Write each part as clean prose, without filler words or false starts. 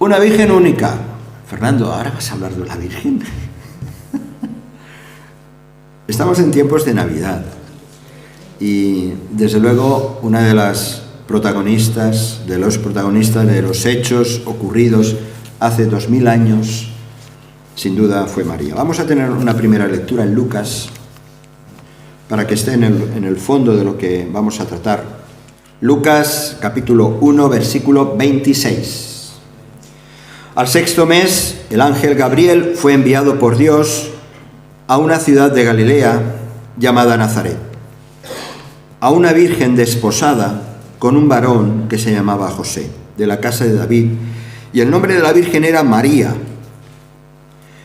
una virgen única. Fernando, ¿ahora vas a hablar de la Virgen? Estamos en tiempos de Navidad y desde luego una de las protagonistas, de los hechos ocurridos hace 2000 años, sin duda fue María. Vamos a tener una primera lectura en Lucas para que esté en el fondo de lo que vamos a tratar. Lucas capítulo 1, versículo 26. Al sexto mes, el ángel Gabriel fue enviado por Dios a una ciudad de Galilea llamada Nazaret, a una virgen desposada con un varón que se llamaba José, de la casa de David, y el nombre de la virgen era María.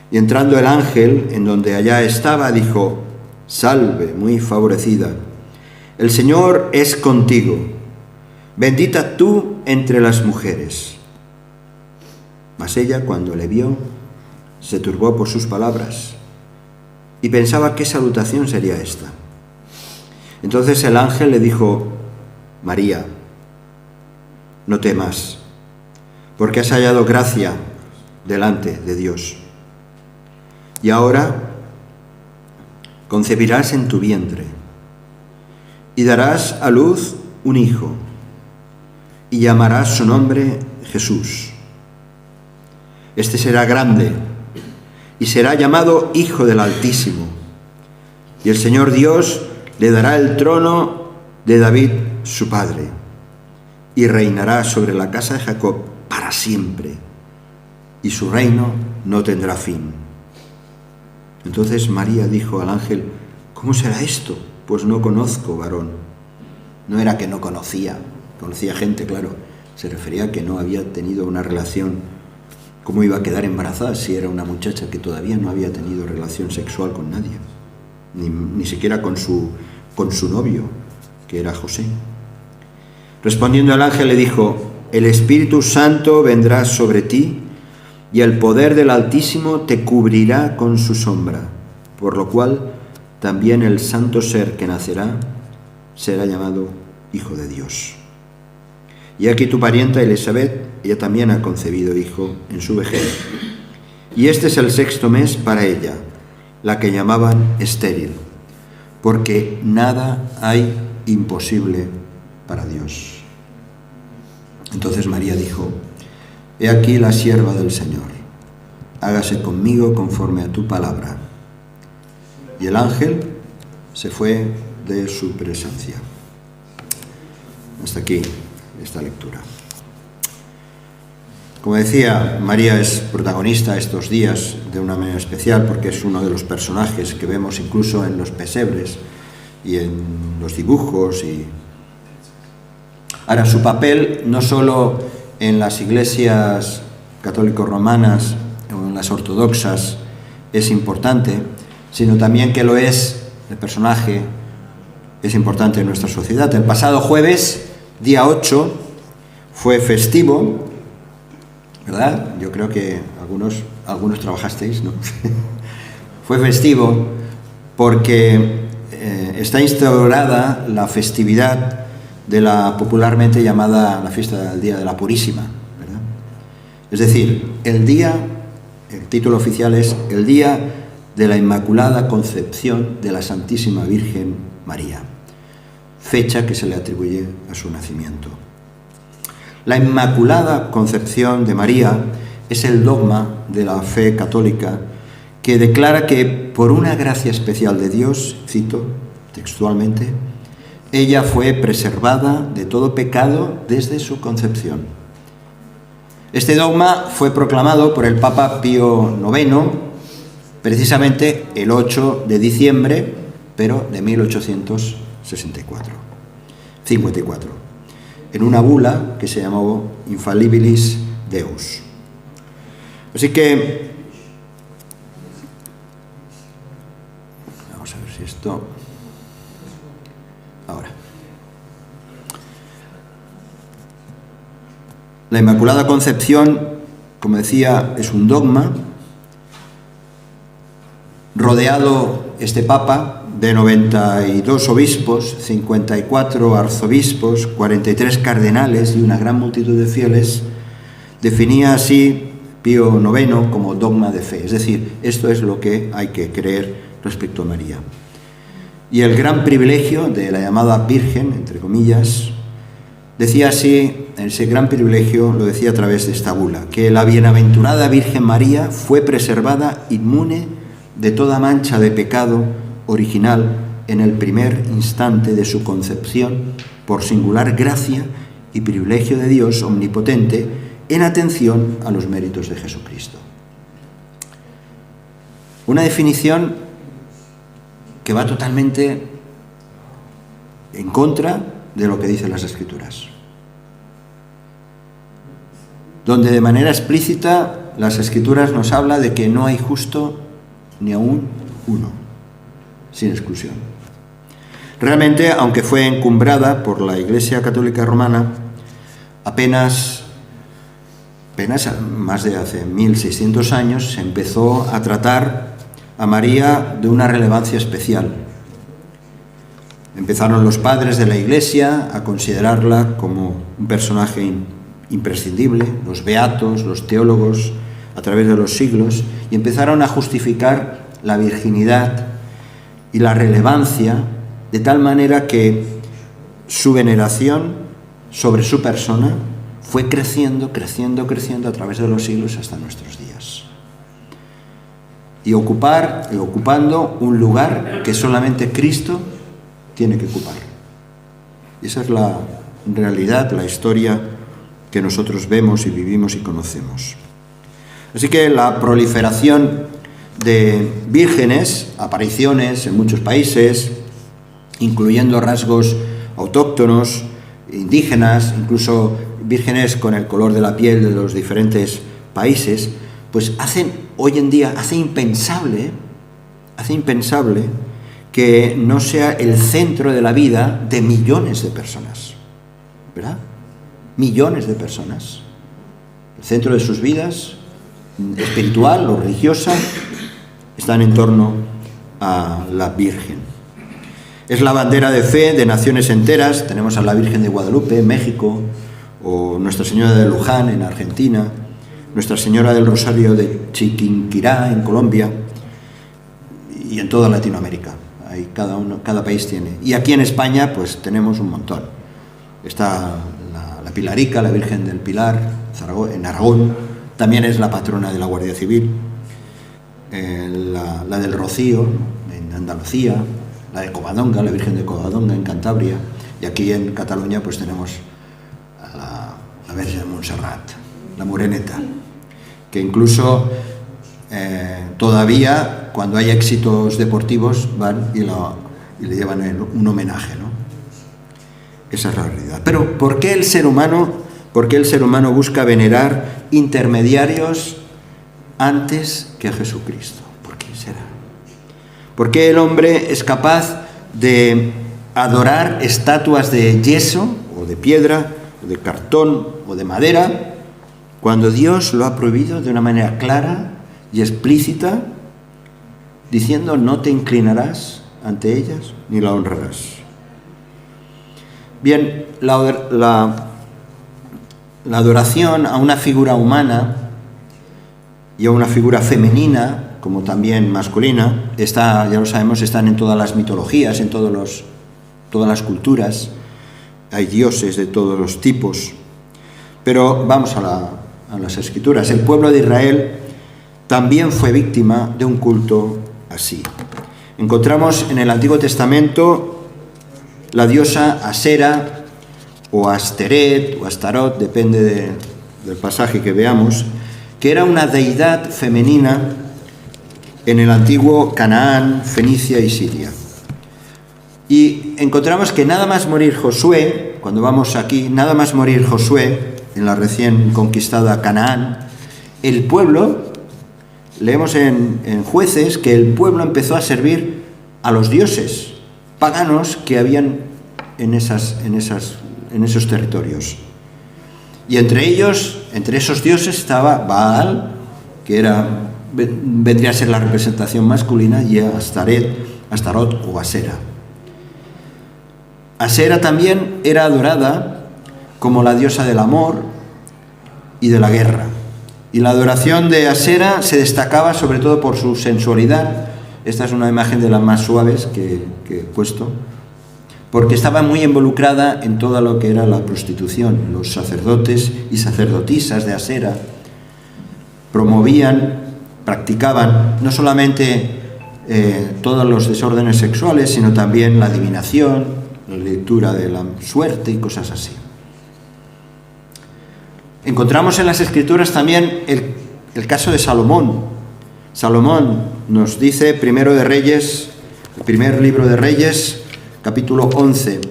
Y entrando el ángel en donde allá estaba, dijo: Salve, muy favorecida, el Señor es contigo, bendita tú entre las mujeres. Mas ella, cuando le vio, se turbó por sus palabras y pensaba qué salutación sería esta. Entonces el ángel le dijo: María, no temas, porque has hallado gracia delante de Dios. Y ahora concebirás en tu vientre y darás a luz un hijo y llamarás su nombre Jesús. Este será grande y será llamado Hijo del Altísimo, y el Señor Dios le dará el trono de David su padre, y reinará sobre la casa de Jacob para siempre, y su reino no tendrá fin. Entonces María dijo al ángel: ¿Cómo será esto? Pues no conozco varón. No era que no conocía gente, claro, se refería a que no había tenido una relación. ¿Cómo iba a quedar embarazada si era una muchacha que todavía no había tenido relación sexual con nadie? Ni siquiera con su novio, que era José. Respondiendo el ángel le dijo: El Espíritu Santo vendrá sobre ti, y el poder del Altísimo te cubrirá con su sombra, por lo cual también el santo ser que nacerá será llamado Hijo de Dios. Y aquí tu parienta Elisabet, ella también ha concebido hijo en su vejez. Y este es el sexto mes para ella, la que llamaban estéril, porque nada hay imposible para Dios. Entonces María dijo: He aquí la sierva del Señor, hágase conmigo conforme a tu palabra. Y el ángel se fue de su presencia. Hasta aquí esta lectura. Como decía, María es protagonista estos días de una manera especial porque es uno de los personajes que vemos incluso en los pesebres y en los dibujos. Ahora, su papel no solo en las iglesias católico-romanas o en las ortodoxas es importante, sino también que lo es, el personaje es importante en nuestra sociedad. El pasado jueves, día 8, fue festivo, ¿verdad? Yo creo que algunos trabajasteis, ¿no? Fue festivo porque está instaurada la festividad de la popularmente llamada la fiesta del Día de la Purísima, ¿verdad? Es decir, el título oficial es el Día de la Inmaculada Concepción de la Santísima Virgen María, fecha que se le atribuye a su nacimiento. La Inmaculada Concepción de María es el dogma de la fe católica que declara que por una gracia especial de Dios, cito textualmente, ella fue preservada de todo pecado desde su concepción. Este dogma fue proclamado por el Papa Pío IX precisamente el 8 de diciembre, pero de 1854, en una bula que se llamó Infallibilis Deus. Así que, vamos a ver si esto... Ahora. La Inmaculada Concepción, como decía, es un dogma rodeado este Papa de 92 obispos, 54 arzobispos, 43 cardenales y una gran multitud de fieles, definía así Pío IX como dogma de fe, es decir, esto es lo que hay que creer respecto a María. Y el gran privilegio de la llamada Virgen, entre comillas, decía así, ese gran privilegio lo decía a través de esta bula, que la bienaventurada Virgen María fue preservada inmune de toda mancha de pecado original en el primer instante de su concepción por singular gracia y privilegio de Dios omnipotente en atención a los méritos de Jesucristo. Una definición que va totalmente en contra de lo que dicen las Escrituras, donde de manera explícita las Escrituras nos habla de que no hay justo ni aún uno, sin exclusión. Realmente, aunque fue encumbrada por la Iglesia Católica Romana, apenas más de hace 1600 años se empezó a tratar a María de una relevancia especial. Empezaron los padres de la Iglesia a considerarla como un personaje imprescindible, los beatos, los teólogos, a través de los siglos, y empezaron a justificar la virginidad y la relevancia de tal manera que su veneración sobre su persona fue creciendo a través de los siglos hasta nuestros días. Y ocupando un lugar que solamente Cristo tiene que ocupar. Y esa es la realidad, la historia que nosotros vemos y vivimos y conocemos. Así que la proliferación de vírgenes, apariciones en muchos países, incluyendo rasgos autóctonos, indígenas, incluso vírgenes con el color de la piel de los diferentes países, pues hoy en día hace impensable que no sea el centro de la vida de millones de personas, ¿verdad? Millones de personas. El centro de sus vidas, espiritual o religiosa, están en torno a la Virgen. Es la bandera de fe de naciones enteras. Tenemos a la Virgen de Guadalupe en México, o Nuestra Señora de Luján en Argentina, Nuestra Señora del Rosario de Chiquinquirá en Colombia, y en toda Latinoamérica. Ahí cada país tiene. Y aquí en España pues tenemos un montón. Está la Pilarica, la Virgen del Pilar, en Aragón. También es la patrona de la Guardia Civil. La del Rocío, en Andalucía. La de Covadonga, la Virgen de Covadonga en Cantabria. Y aquí en Cataluña pues tenemos a la Virgen de Montserrat, la Moreneta, que incluso todavía cuando hay éxitos deportivos van y le llevan un homenaje, ¿no? Esa es la realidad. Pero ¿por qué el ser humano busca venerar intermediarios antes que a Jesucristo? ¿Por qué será? ¿Por qué el hombre es capaz de adorar estatuas de yeso o de piedra o de cartón o de madera cuando Dios lo ha prohibido de una manera clara y explícita, diciendo: no te inclinarás ante ellas ni la honrarás? Bien, la adoración a una figura humana y a una figura femenina, como también masculina, ya lo sabemos, están en todas las mitologías, en todas las culturas. Hay dioses de todos los tipos. Pero vamos a las Escrituras. El pueblo de Israel también fue víctima de un culto así. Encontramos en el Antiguo Testamento la diosa Asera, o Asteret, o Astarot, depende del pasaje que veamos, que era una deidad femenina en el antiguo Canaán, Fenicia y Siria. Y encontramos que nada más morir Josué, cuando vamos aquí, nada más morir Josué en la recién conquistada Canaán, el pueblo, leemos en Jueces, que el pueblo empezó a servir a los dioses paganos que habían en esos territorios. Y entre esos dioses estaba Baal, que vendría a ser la representación masculina, y Astarot o Asera. Asera también era adorada como la diosa del amor y de la guerra. Y la adoración de Asera se destacaba sobre todo por su sensualidad. Esta es una imagen de las más suaves que he puesto, porque estaba muy involucrada en todo lo que era la prostitución. Los sacerdotes y sacerdotisas de Asera promovían, practicaban no solamente todos los desórdenes sexuales, sino también la adivinación, la lectura de la suerte y cosas así. Encontramos en las Escrituras también el caso de Salomón. Salomón nos dice, Primero de Reyes, el primer libro de Reyes, capítulo 11,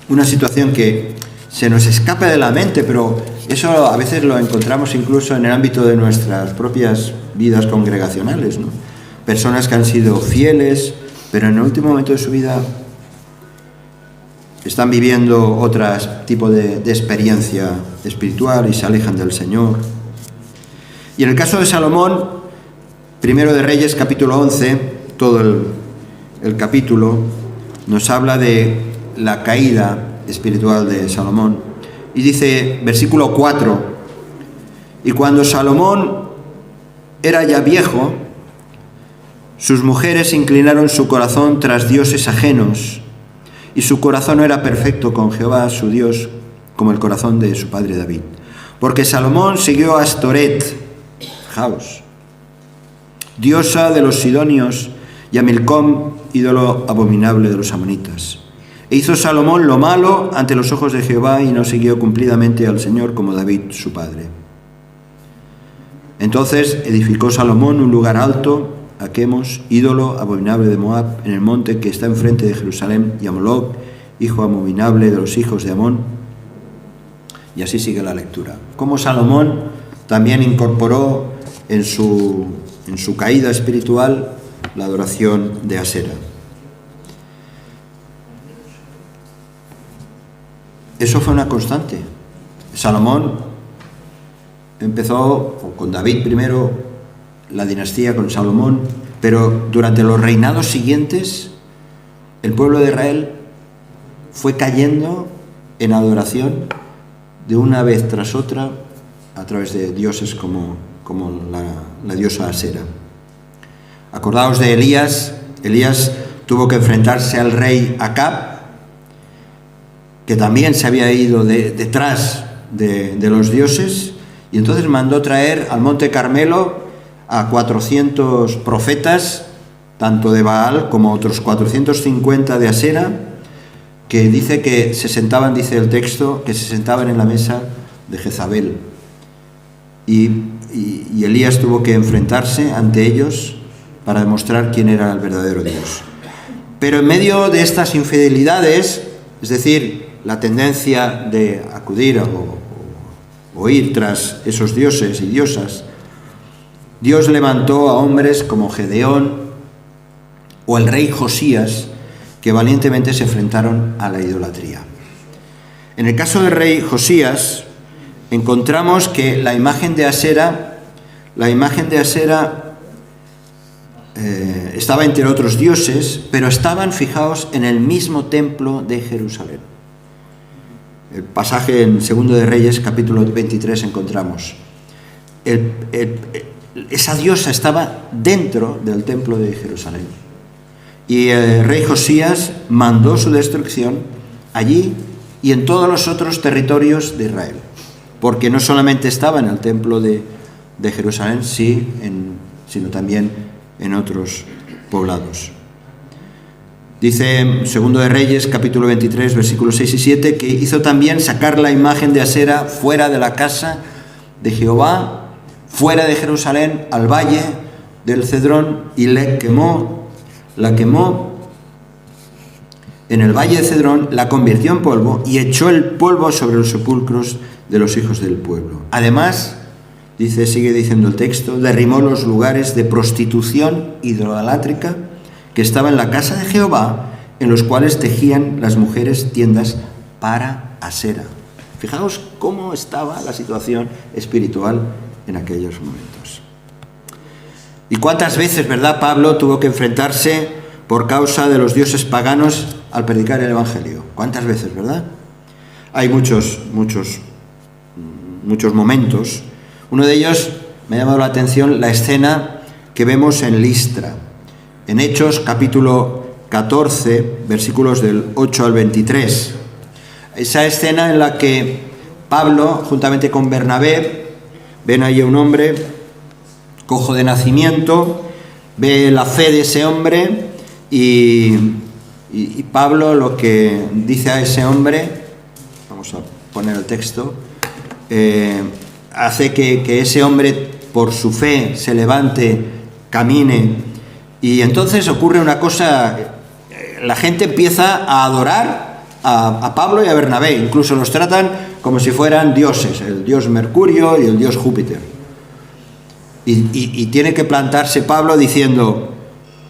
una situación que se nos escapa de la mente, pero eso a veces lo encontramos incluso en el ámbito de nuestras propias vidas congregacionales, ¿no? Personas que han sido fieles, pero en el último momento de su vida están viviendo otro tipo de experiencia espiritual y se alejan del Señor. Y en el caso de Salomón, Primero de Reyes, capítulo 11, todo el capítulo nos habla de la caída espiritual de Salomón. Y dice, versículo 4, y cuando Salomón era ya viejo, sus mujeres inclinaron su corazón tras dioses ajenos, y su corazón no era perfecto con Jehová, su Dios, como el corazón de su padre David. Porque Salomón siguió a Astoret, fijaos, diosa de los sidonios, y a Milcom, ídolo abominable de los amonitas. E hizo Salomón lo malo ante los ojos de Jehová, y no siguió cumplidamente al Señor como David su padre. Entonces edificó Salomón un lugar alto a Quemos, ídolo abominable de Moab, en el monte que está enfrente de Jerusalén, y a Moloc, hijo abominable de los hijos de Amón. Y así sigue la lectura. Como Salomón también incorporó en su caída espiritual la adoración de Asera. Eso fue una constante. Salomón empezó con David primero, la dinastía con Salomón, pero durante los reinados siguientes el pueblo de Israel fue cayendo en adoración de una vez tras otra a través de dioses como la diosa Asera. Acordaos de Elías. Elías tuvo que enfrentarse al rey Acab, que también se había ido detrás de los dioses, y entonces mandó traer al monte Carmelo a 400 profetas, tanto de Baal como otros 450 de Asera, que dice que se sentaban, dice el texto, que se sentaban en la mesa de Jezabel. Y Elías tuvo que enfrentarse ante ellos para demostrar quién era el verdadero Dios. Pero en medio de estas infidelidades, es decir, la tendencia de acudir o ir tras esos dioses y diosas, Dios levantó a hombres como Gedeón o el rey Josías, que valientemente se enfrentaron a la idolatría. En el caso del rey Josías, encontramos que la imagen de Asera estaba entre otros dioses, pero estaban, fijaos, en el mismo templo de Jerusalén. El pasaje en Segundo de Reyes, capítulo 23, encontramos. Esa diosa estaba dentro del templo de Jerusalén. Y el rey Josías mandó su destrucción allí y en todos los otros territorios de Israel, porque no solamente estaba en el templo de Jerusalén, sino también en otros poblados. Dice en Segundo de Reyes, capítulo 23, versículos 6 y 7, que hizo también sacar la imagen de Asera fuera de la casa de Jehová, fuera de Jerusalén, al valle del Cedrón, y la quemó en el valle de Cedrón, la convirtió en polvo y echó el polvo sobre los sepulcros de los hijos del pueblo. Además, sigue diciendo el texto, derribó los lugares de prostitución idolátrica que estaba en la casa de Jehová, en los cuales tejían las mujeres tiendas para Asera. Fijaos cómo estaba la situación espiritual en aquellos momentos. Y cuántas veces, ¿verdad?, Pablo tuvo que enfrentarse por causa de los dioses paganos al predicar el Evangelio. ¿Cuántas veces, verdad? Hay muchos muchos momentos. Uno de ellos me ha llamado la atención la escena que vemos en Listra, en Hechos capítulo 14, versículos del 8 al 23. Esa escena en la que Pablo, juntamente con Bernabé, ven ahí a un hombre cojo de nacimiento, ve la fe de ese hombre y Pablo lo que dice a ese hombre, vamos a poner el texto, hace que ese hombre por su fe se levante, camine, y entonces ocurre una cosa, la gente empieza a adorar a Pablo y a Bernabé, incluso los tratan como si fueran dioses, el dios Mercurio y el dios Júpiter. Y tiene que plantarse Pablo diciendo: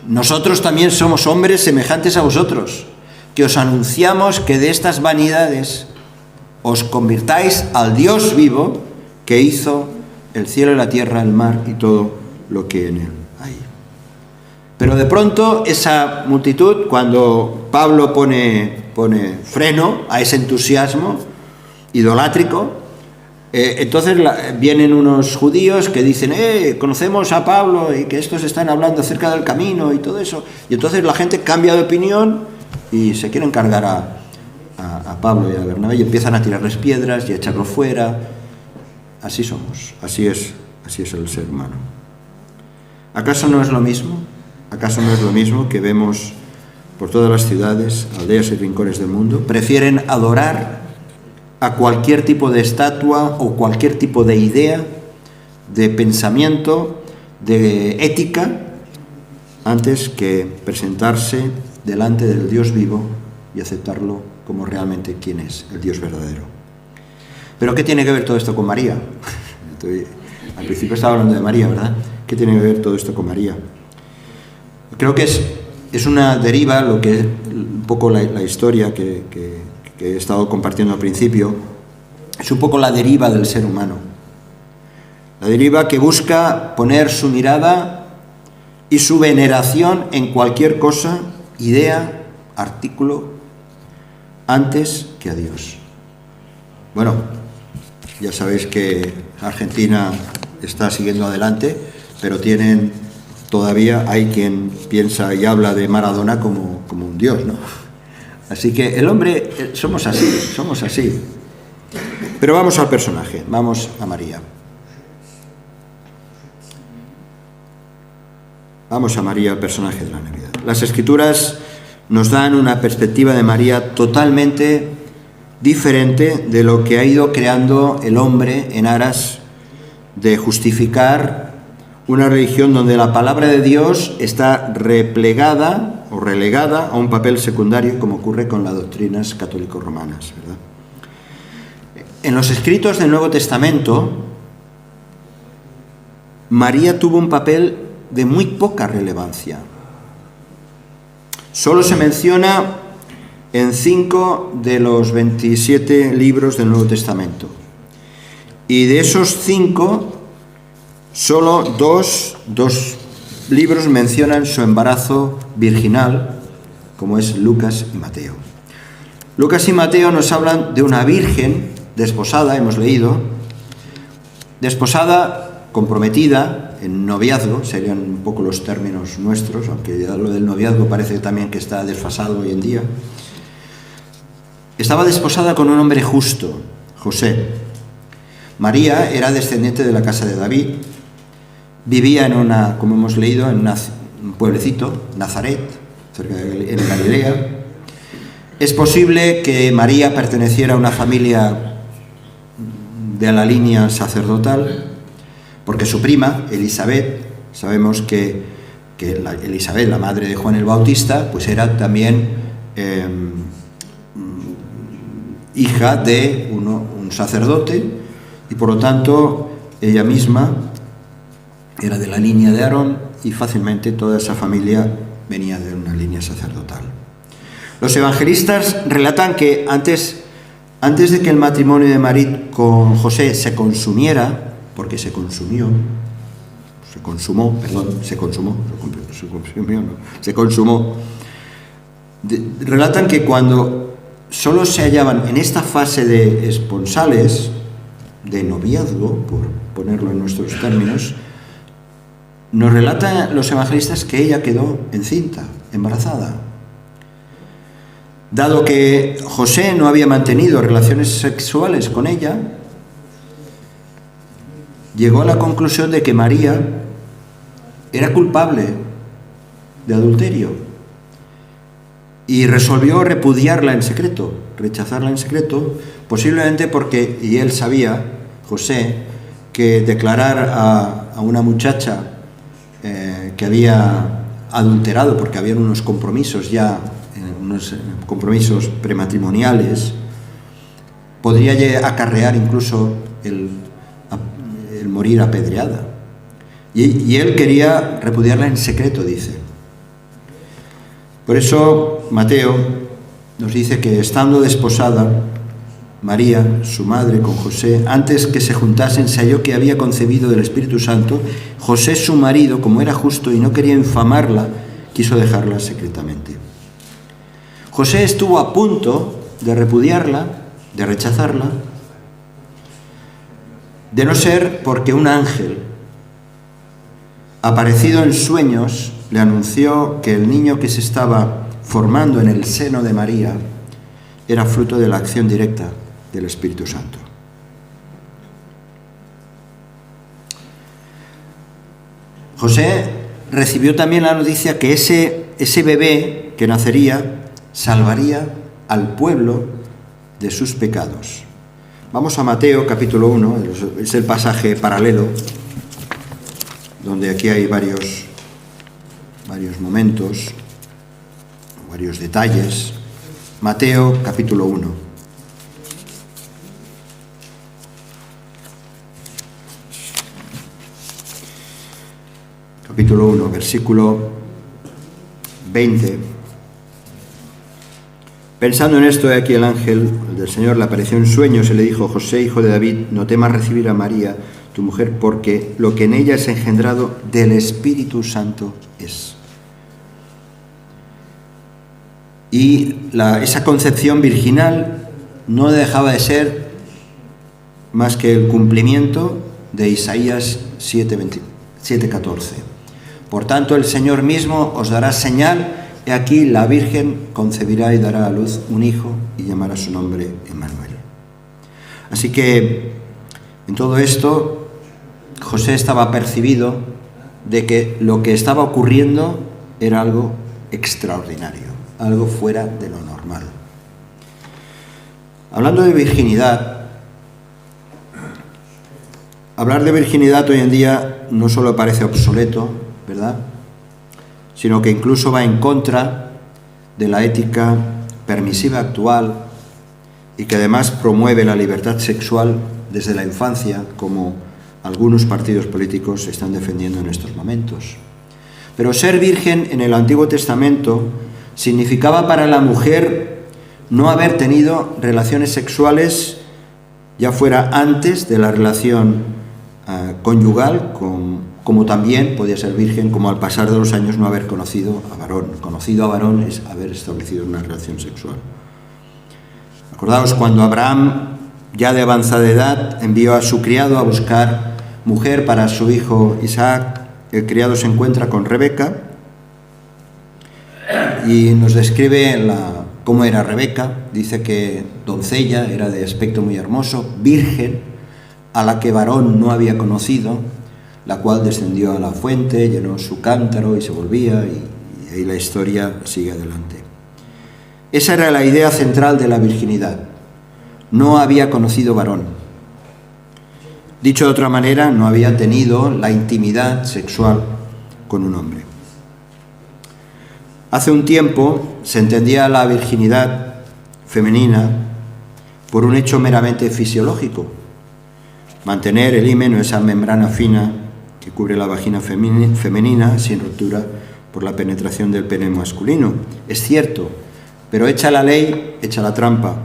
nosotros también somos hombres semejantes a vosotros, que os anunciamos que de estas vanidades os convirtáis al Dios vivo, que hizo el cielo y la tierra, el mar y todo lo que en él hay. Pero de pronto esa multitud, cuando Pablo pone freno a ese entusiasmo idolátrico, entonces vienen unos judíos que dicen: conocemos a Pablo y que estos están hablando acerca del camino y todo eso. Y entonces la gente cambia de opinión y se quieren cargar a Pablo y a Bernabé y empiezan a tirarles piedras y a echarlos fuera. Así somos, así es el ser humano. ¿Acaso no es lo mismo? ¿Acaso no es lo mismo que vemos por todas las ciudades, aldeas y rincones del mundo? Prefieren adorar a cualquier tipo de estatua o cualquier tipo de idea, de pensamiento, de ética, antes que presentarse delante del Dios vivo y aceptarlo como realmente quien es, el Dios verdadero. ¿Pero qué tiene que ver todo esto con María? Al principio estaba hablando de María, ¿verdad? ¿Qué tiene que ver todo esto con María? Creo que es una deriva, lo que es un poco la historia que he estado compartiendo al principio, es un poco la deriva del ser humano. La deriva que busca poner su mirada y su veneración en cualquier cosa, idea, artículo, antes que a Dios. Bueno, ya sabéis que Argentina está siguiendo adelante, pero todavía hay quien piensa y habla de Maradona como un dios, ¿no? Así que el hombre, somos así. Pero vamos al personaje, vamos a María. Vamos a María, el personaje de la Navidad. Las Escrituras nos dan una perspectiva de María totalmente diferente de lo que ha ido creando el hombre en aras de justificar una religión donde la palabra de Dios está replegada o relegada a un papel secundario, como ocurre con las doctrinas católico-romanas, ¿verdad? En los escritos del Nuevo Testamento, María tuvo un papel de muy poca relevancia. Solo se menciona en 5 de los 27 libros del Nuevo Testamento. Y de esos 5, solo dos libros mencionan su embarazo virginal, como es Lucas y Mateo. Lucas y Mateo nos hablan de una virgen desposada, hemos leído, desposada, comprometida, en noviazgo, serían un poco los términos nuestros, aunque ya lo del noviazgo parece también que está desfasado hoy en día. Estaba desposada con un hombre justo, José. María era descendiente de la casa de David, vivía como hemos leído, en un pueblecito, Nazaret, en Galilea. Es posible que María perteneciera a una familia de la línea sacerdotal, porque su prima, Elisabet, sabemos que Elisabet, la madre de Juan el Bautista, pues era también hija de un sacerdote, y por lo tanto ella misma era de la línea de Aarón, y fácilmente toda esa familia venía de una línea sacerdotal. Los evangelistas relatan que antes de que el matrimonio de María con José se consumiera, porque se consumó, relatan que cuando solo se hallaban en esta fase de esponsales, de noviazgo, por ponerlo en nuestros términos, nos relatan los evangelistas que ella quedó encinta, embarazada. Dado que José no había mantenido relaciones sexuales con ella, llegó a la conclusión de que María era culpable de adulterio y resolvió repudiarla en secreto, rechazarla en secreto, posiblemente porque, y él sabía, José, que declarar a una muchacha que había adulterado, porque habían unos compromisos ya, unos compromisos prematrimoniales, podría acarrear incluso el morir apedreada. Y él quería repudiarla en secreto, dice. Por eso Mateo nos dice que estando desposada, María, su madre, con José, antes que se juntasen, se halló que había concebido del Espíritu Santo. José, su marido, como era justo y no quería infamarla, quiso dejarla secretamente. José estuvo a punto de repudiarla, de rechazarla, de no ser porque un ángel, aparecido en sueños, le anunció que el niño que se estaba formando en el seno de María era fruto de la acción directa del Espíritu Santo. José recibió también la noticia que ese bebé que nacería salvaría al pueblo de sus pecados. Vamos a Mateo capítulo 1, es el pasaje paralelo, donde aquí hay varios momentos, varios detalles. Mateo capítulo 1. Capítulo 1, versículo 20. Pensando en esto, he aquí el ángel del Señor le apareció en sueños y le dijo: José, hijo de David, no temas recibir a María, tu mujer, porque lo que en ella es engendrado del Espíritu Santo es. Y esa concepción virginal no dejaba de ser más que el cumplimiento de Isaías 7:14. Por tanto, el Señor mismo os dará señal, he aquí la Virgen concebirá y dará a luz un hijo y llamará su nombre Emmanuel. Así que en todo esto José estaba percibido de que lo que estaba ocurriendo era algo extraordinario, algo fuera de lo normal. Hablando de virginidad, hablar de virginidad hoy en día no solo parece obsoleto, ¿verdad?, sino que incluso va en contra de la ética permisiva actual y que además promueve la libertad sexual desde la infancia, como algunos partidos políticos están defendiendo en estos momentos. Pero ser virgen en el Antiguo Testamento significaba para la mujer no haber tenido relaciones sexuales, ya fuera antes de la relación conyugal, como también podía ser virgen, como al pasar de los años no haber conocido a varón. Conocido a varón es haber establecido una relación sexual. Acordaos cuando Abraham, ya de avanzada edad, envió a su criado a buscar mujer para su hijo Isaac. El criado se encuentra con Rebeca y nos describe cómo era Rebeca. Dice que doncella, era de aspecto muy hermoso, virgen, a la que varón no había conocido, la cual descendió a la fuente, llenó su cántaro y se volvía, y ahí la historia sigue adelante. Esa era la idea central de la virginidad. No había conocido varón. Dicho de otra manera, no había tenido la intimidad sexual con un hombre. Hace un tiempo se entendía la virginidad femenina por un hecho meramente fisiológico: mantener el himen o esa membrana fina que cubre la vagina femenina sin ruptura por la penetración del pene masculino. Es cierto, pero hecha la ley, hecha la trampa.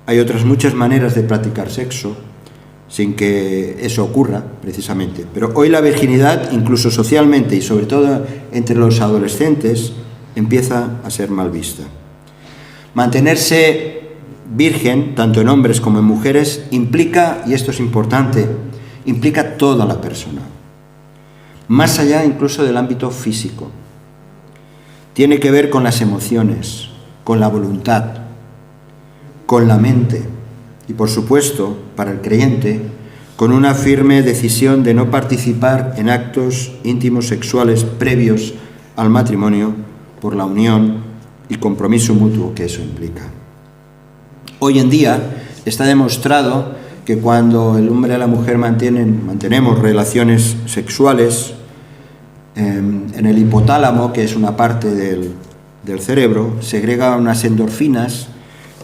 Hay otras muchas maneras de practicar sexo sin que eso ocurra, precisamente. Pero hoy la virginidad, incluso socialmente y sobre todo entre los adolescentes, empieza a ser mal vista. Mantenerse virgen, tanto en hombres como en mujeres, implica, y esto es importante, implica toda la persona, más allá incluso del ámbito físico. Tiene que ver con las emociones, con la voluntad, con la mente y, por supuesto, para el creyente, con una firme decisión de no participar en actos íntimos sexuales previos al matrimonio por la unión y compromiso mutuo que eso implica. Hoy en día está demostrado que cuando el hombre y la mujer mantenemos relaciones sexuales, en el hipotálamo, que es una parte del cerebro, segrega unas endorfinas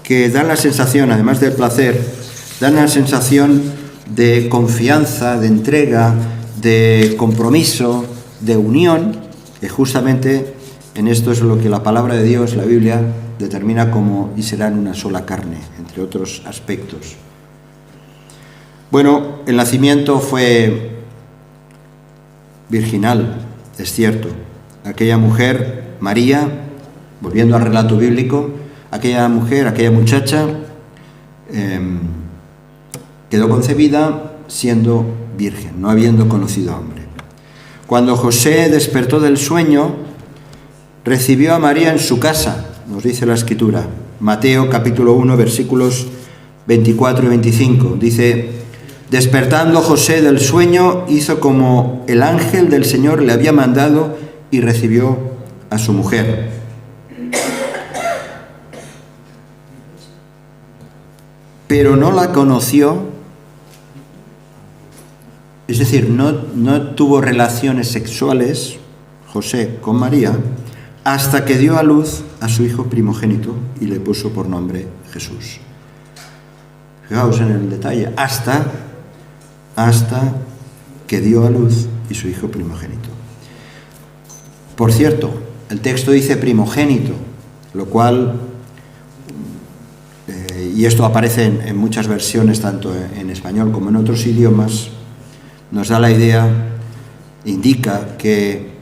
que dan la sensación, además del placer, dan la sensación de confianza, de entrega, de compromiso, de unión, que justamente en esto es lo que la palabra de Dios, la Biblia, determina como y serán una sola carne, entre otros aspectos. Bueno, el nacimiento fue virginal, es cierto. Aquella mujer, María, volviendo al relato bíblico, aquella mujer, aquella muchacha, quedó concebida siendo virgen, no habiendo conocido a hombre. Cuando José despertó del sueño, recibió a María en su casa, nos dice la Escritura. Mateo capítulo 1, versículos 24 y 25. Dice: despertando José del sueño, hizo como el ángel del Señor le había mandado y recibió a su mujer. Pero no la conoció, es decir, no tuvo relaciones sexuales, José, con María, hasta que dio a luz a su hijo primogénito y le puso por nombre Jesús. Fijaos en el detalle, hasta que dio a luz y su hijo primogénito. Por cierto, el texto dice primogénito, lo cual, y esto aparece en muchas versiones, tanto en español como en otros idiomas, nos da la idea, indica que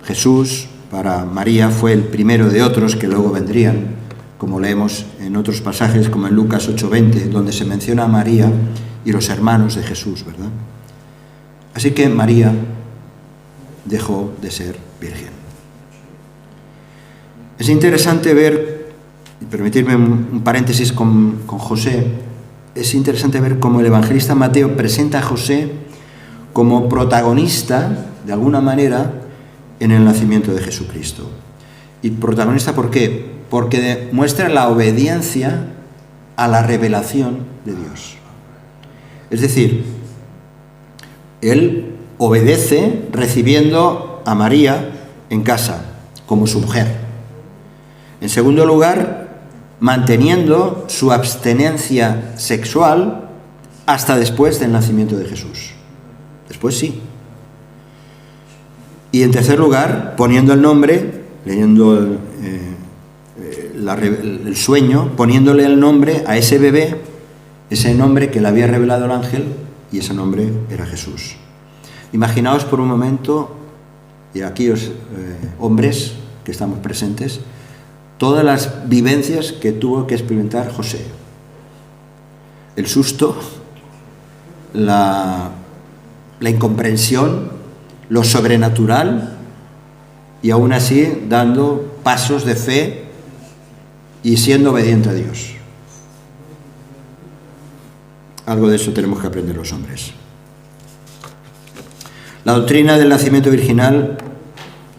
Jesús para María fue el primero de otros que luego vendrían, como leemos en otros pasajes, como en Lucas 8:20, donde se menciona a María y los hermanos de Jesús, ¿verdad? Así que María dejó de ser virgen. Es interesante ver, y permitirme un paréntesis con José, es interesante ver cómo el evangelista Mateo presenta a José como protagonista, de alguna manera, en el nacimiento de Jesucristo. ¿Y protagonista por qué? Porque muestra la obediencia a la revelación de Dios. Es decir, él obedece recibiendo a María en casa como su mujer. En segundo lugar, manteniendo su abstinencia sexual hasta después del nacimiento de Jesús. Después sí. Y en tercer lugar, poniendo el nombre, leyendo el sueño, poniéndole el nombre a ese bebé, ese nombre que le había revelado el ángel, y ese nombre era Jesús. Imaginaos por un momento, y aquí hombres que estamos presentes, todas las vivencias que tuvo que experimentar José. El susto, la incomprensión, lo sobrenatural, y aún así dando pasos de fe y siendo obediente a Dios. Algo de eso tenemos que aprender los hombres. La doctrina del nacimiento virginal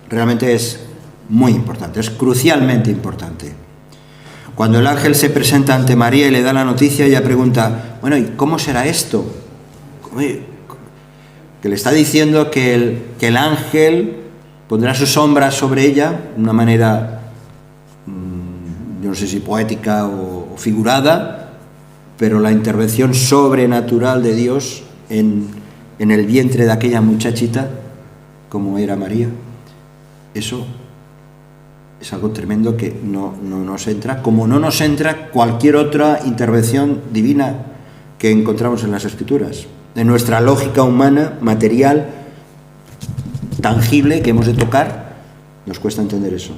realmente es muy importante, es crucialmente importante. Cuando el ángel se presenta ante María y le da la noticia, ella pregunta: bueno, ¿y cómo será esto? Que le está diciendo que el ángel pondrá su sombra sobre ella, de una manera, yo no sé si poética o figurada, pero la intervención sobrenatural de Dios en el vientre de aquella muchachita, como era María, eso es algo tremendo que no nos entra, como no nos entra cualquier otra intervención divina que encontramos en las Escrituras. De nuestra lógica humana, material, tangible, que hemos de tocar, nos cuesta entender eso.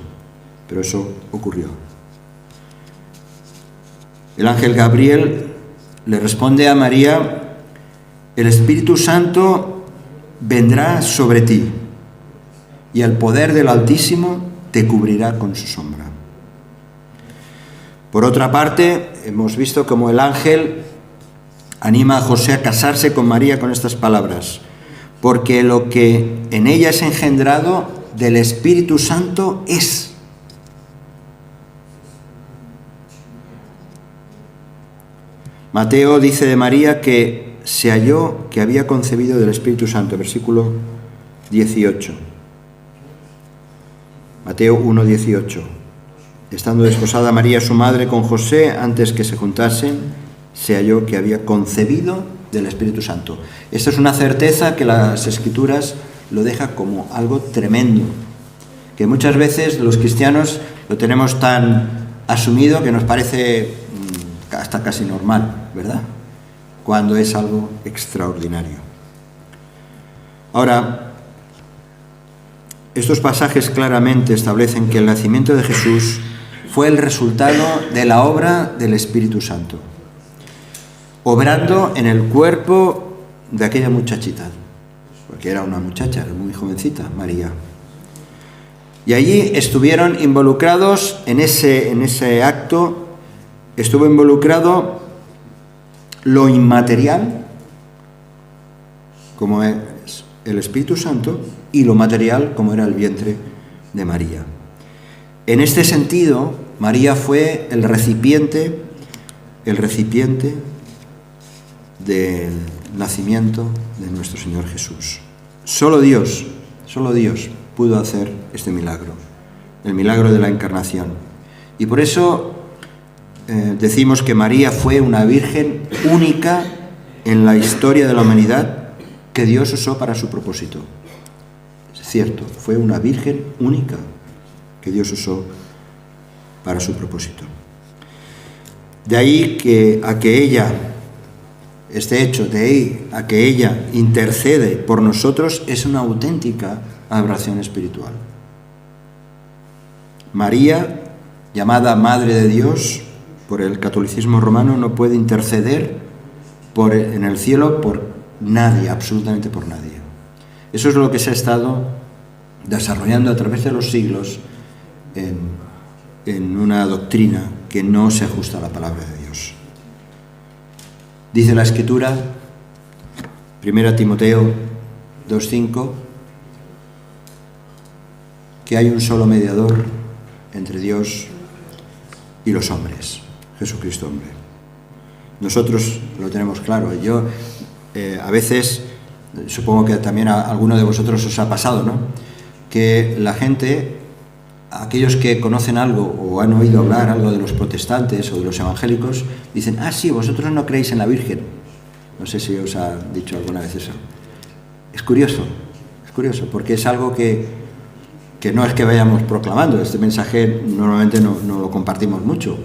Pero eso ocurrió. El ángel Gabriel le responde a María: el Espíritu Santo vendrá sobre ti y el poder del Altísimo te cubrirá con su sombra. Por otra parte, hemos visto cómo el ángel anima a José a casarse con María con estas palabras: porque lo que en ella es engendrado del Espíritu Santo es. Mateo dice de María que se halló que había concebido del Espíritu Santo, versículo 18. Mateo 1:18. Estando desposada María su madre con José, antes que se juntasen, se halló que había concebido del Espíritu Santo. Esta es una certeza que las Escrituras lo deja como algo tremendo, que muchas veces los cristianos lo tenemos tan asumido que nos parece hasta casi normal, ¿verdad? Cuando es algo extraordinario. Ahora, estos pasajes claramente establecen que el nacimiento de Jesús fue el resultado de la obra del Espíritu Santo, obrando en el cuerpo de aquella muchachita, porque era una muchacha, era muy jovencita, María. Y allí estuvieron involucrados en ese acto, estuvo involucrado lo inmaterial, como es el Espíritu Santo, y lo material, como era el vientre de María. En este sentido, María fue el recipiente del nacimiento de nuestro Señor Jesús. Solo Dios pudo hacer este milagro, el milagro de la encarnación. Y por eso decimos que María fue una virgen única en la historia de la humanidad que Dios usó para su propósito. Es cierto, fue una virgen única que Dios usó para su propósito. De ahí a que ella, este hecho, de ahí a que ella intercede por nosotros, es una auténtica adoración espiritual. María, llamada Madre de Dios por el catolicismo romano, no puede interceder en el cielo por nadie, absolutamente por nadie. Eso es lo que se ha estado desarrollando a través de los siglos en una doctrina que no se ajusta a la palabra de Dios. Dice la Escritura, 1 Timoteo 2:5, que hay un solo mediador entre Dios y los hombres, Jesucristo hombre. Nosotros lo tenemos claro. Yo a veces, supongo que también a alguno de vosotros os ha pasado, ¿no?, que la gente, aquellos que conocen algo o han oído hablar algo de los protestantes o de los evangélicos, dicen: ah, sí, vosotros no creéis en la Virgen. No sé si os ha dicho alguna vez eso. Es curioso, porque es algo que no es que vayamos proclamando. Este mensaje normalmente no lo compartimos mucho,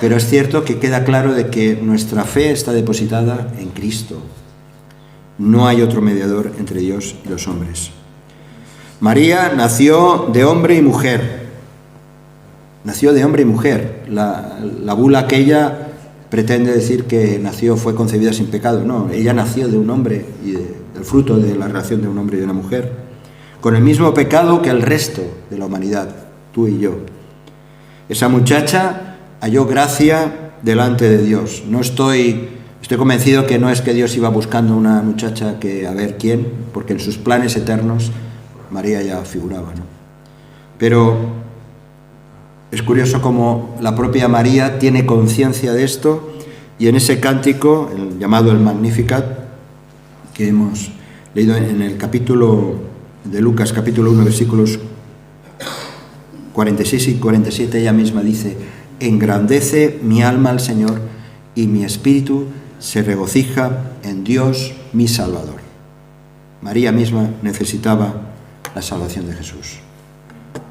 pero es cierto que queda claro de que nuestra fe está depositada en Cristo. No hay otro mediador entre Dios y los hombres. María nació de hombre y mujer. Nació de hombre y mujer. La bula aquella pretende decir que fue concebida sin pecado. No, ella nació de un hombre y del fruto de la relación de un hombre y una mujer, con el mismo pecado que el resto de la humanidad, tú y yo. Esa muchacha halló gracia delante de Dios. Estoy convencido que no es que Dios iba buscando una muchacha que a ver quién, porque en sus planes eternos María ya figuraba, ¿no? Pero es curioso cómo la propia María tiene conciencia de esto, y en ese cántico, llamado el Magnificat, que hemos leído en el capítulo de Lucas, capítulo 1, versículos 46 y 47, ella misma dice: engrandece mi alma al Señor, y mi espíritu se regocija en Dios mi Salvador. María misma necesitaba la salvación de Jesús.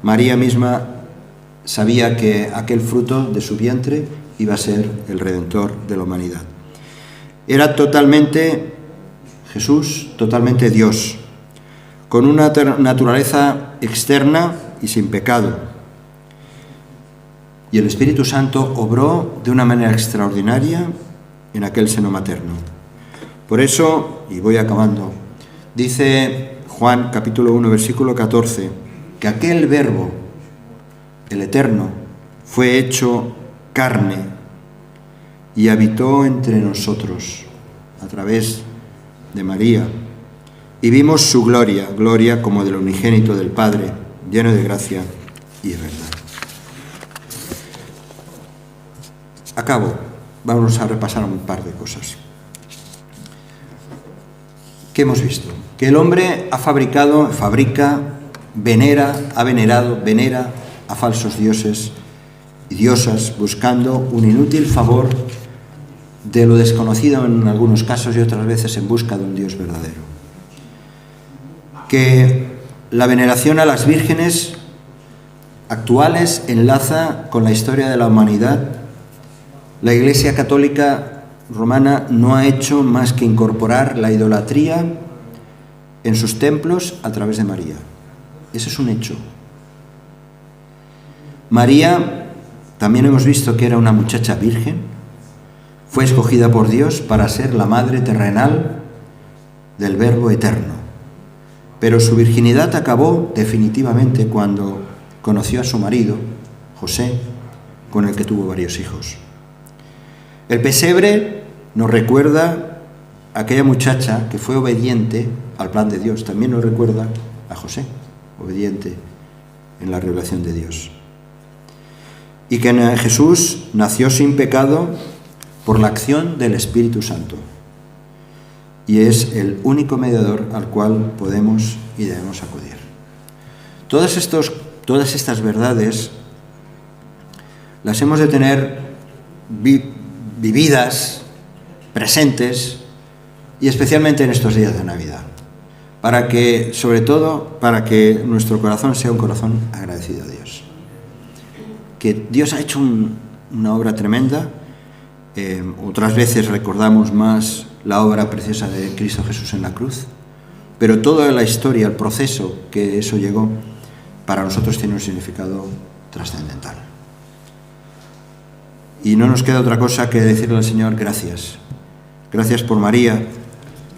María misma sabía que aquel fruto de su vientre iba a ser el Redentor de la humanidad. Era totalmente Jesús, totalmente Dios, con una naturaleza externa y sin pecado, Y el Espíritu Santo obró de una manera extraordinaria en aquel seno materno. Por eso, y voy acabando, dice Juan capítulo 1, versículo 14, que aquel Verbo, el Eterno, fue hecho carne y habitó entre nosotros a través de María. Y vimos su gloria, gloria como del unigénito del Padre, lleno de gracia y de verdad. Acabo. Vamos a repasar un par de cosas. ¿Qué hemos visto? Que el hombre venera a falsos dioses y diosas, buscando un inútil favor de lo desconocido en algunos casos y otras veces en busca de un Dios verdadero. Que la veneración a las vírgenes actuales enlaza con la historia de la humanidad. La Iglesia Católica Romana no ha hecho más que incorporar la idolatría en sus templos a través de María. Ese es un hecho. María, también hemos visto que era una muchacha virgen, fue escogida por Dios para ser la madre terrenal del Verbo eterno. Pero su virginidad acabó definitivamente cuando conoció a su marido, José, con el que tuvo varios hijos. El pesebre nos recuerda a aquella muchacha que fue obediente al plan de Dios. También nos recuerda a José, obediente en la revelación de Dios. Y que Jesús nació sin pecado por la acción del Espíritu Santo. Y es el único mediador al cual podemos y debemos acudir. Todas estas verdades las hemos de tener vividas, presentes, y especialmente en estos días de Navidad, sobre todo para que nuestro corazón sea un corazón agradecido a Dios. Que Dios ha hecho una obra tremenda. Otras veces recordamos más la obra preciosa de Cristo Jesús en la cruz, pero toda la historia, el proceso que eso llegó, para nosotros tiene un significado trascendental. Y no nos queda otra cosa que decirle al Señor gracias. Gracias por María,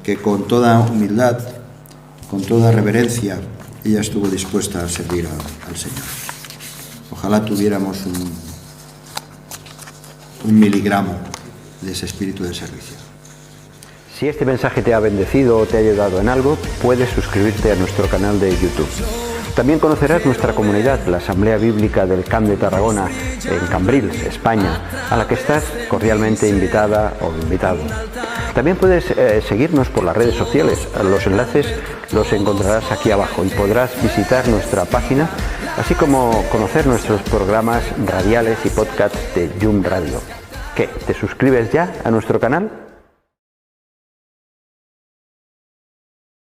que con toda humildad, con toda reverencia, ella estuvo dispuesta a servir al Señor. Ojalá tuviéramos un miligramo de ese espíritu de servicio. Si este mensaje te ha bendecido o te ha ayudado en algo, puedes suscribirte a nuestro canal de YouTube. También conocerás nuestra comunidad, la Asamblea Bíblica del Camp de Tarragona, en Cambrils, España, a la que estás cordialmente invitada o invitado. También puedes seguirnos por las redes sociales. Los enlaces los encontrarás aquí abajo y podrás visitar nuestra página, así como conocer nuestros programas radiales y podcasts de Yum Radio. ¿Qué? ¿Te suscribes ya a nuestro canal?